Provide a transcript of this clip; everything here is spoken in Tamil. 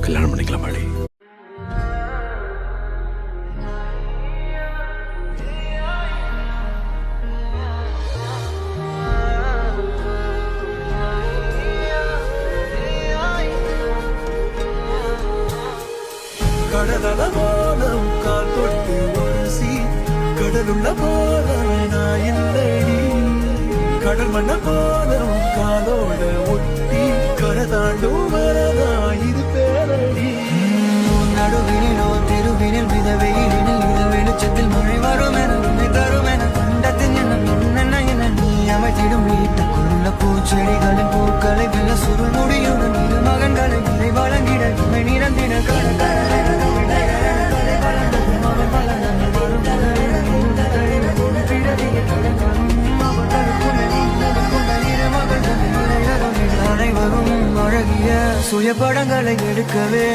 கல்யாணம் பண்ணிக்கலாம் மாடி. கடலல போலம் கால் தொட்டு உரசி கடலுள்ள போலம் நான் இல்லடி கடல் மண்ண போலம் காலோட ஒட்டி கரை தாண்டும் வரதா இது பேரடி நடுவினிலோ தெருவினில் மிதவெயிலினில் இது வெளிச்சத்தில் மழை வரும் என உன்னை தரும் என கண்டத்தின் என்ன நீ அமைத்திடும் வீட்டுக்குள்ள பூச்செடிகளின் பூக்களை வெல்ல சுருள் முடியுடன் இரு மகன்களை இதை வழங்கிட இமை நிறந்திட அனைவரும் அழகிய சுய படங்களை எடுக்கவே